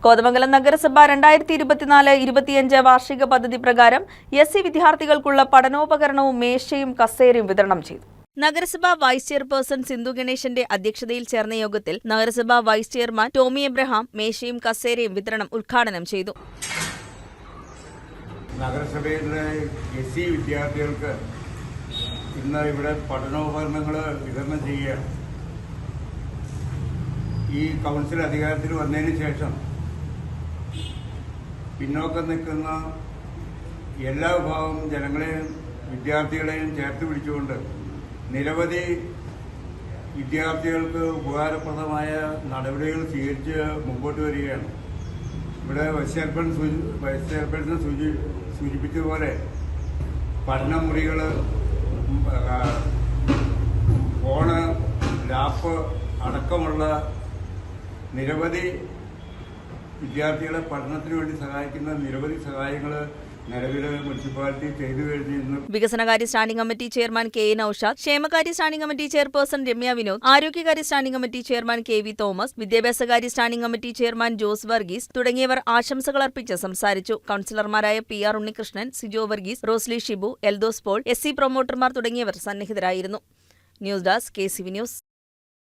കോതമംഗലം നഗരസഭ 2024-25 വാർഷിക പദ്ധതി പ്രകാരം എസ്.സി. വിദ്യാർത്ഥികൾക്കുള്ള പഠനോപകരണവും മേശയും കസേരയും വിതരണം ചെയ്തു. നഗരസഭാ വൈസ് ചെയർപേഴ്സൺ സിന്ധു ഗണേശന്റെ അധ്യക്ഷതയിൽ ചേർന്ന യോഗത്തിൽ നഗരസഭാ വൈസ് ചെയർമാൻ ടോമി എബ്രഹാം മേശയും കസേരയും വിതരണം ഉദ്ഘാടനം ചെയ്തു. നഗരസഭയിലെ എസ്.സി. വിദ്യാർത്ഥികൾക്ക് ഇന്ന് ഇവിടെ പഠനോപകരണങ്ങൾ വിതരണം ചെയ്യുകയാണ്. ഈ കൗൺസിൽ അധികാരത്തിൽ വന്നതിന് ശേഷം പിന്നോക്കം നിൽക്കുന്ന എല്ലാ വിഭാഗം ജനങ്ങളെയും വിദ്യാർത്ഥികളെയും ചേർത്ത് പിടിച്ചുകൊണ്ട് നിരവധി വിദ്യാർത്ഥികൾക്ക് ഉപകാരപ്രദമായ നടപടികൾ സ്വീകരിച്ച് മുമ്പോട്ട് വരികയാണ്. ഇവിടെ വൈസ് ചെയർപേഴ്സൺ സൂചിപ്പിച്ചതുപോലെ പഠനമുറികൾ, ഫോണ്, ലാപ്പ് അടക്കമുള്ള നിരവധി വിദ്യാർത്ഥികളെ പഠനത്തിന് വേണ്ടി സഹായിക്കുന്ന നിരവധി സഹായങ്ങൾ നിലവിൽ മുനിസിപ്പാലിറ്റി ചെയ്തു കഴിഞ്ഞിരുന്നു. വികസനകാര്യ standing committee chairman K. Naushad, ക്ഷേമകാര്യ standing committee chairperson Ramya Vinod, ആരോഗ്യകാര്യ standing committee chairman K V. Thomas, വിദ്യാഭ്യാസകാര്യ standing committee chairman Jose Varghese തുടങ്ങിയവർ ആശംസകൾ അർപ്പിച്ച് സംസാരിച്ചു. കൌൺസിലർമാരായ പി.ആർ. ഉണ്ണികൃഷ്ണൻ, സിജോ വർഗീസ്, റോസ്ലി ഷിബു, എൽദോസ് പോൾ, എസ്.സി. പ്രൊമോട്ടർമാർ തുടങ്ങിയവർ സന്നിഹിതരായിരുന്നു. News desk KCV news.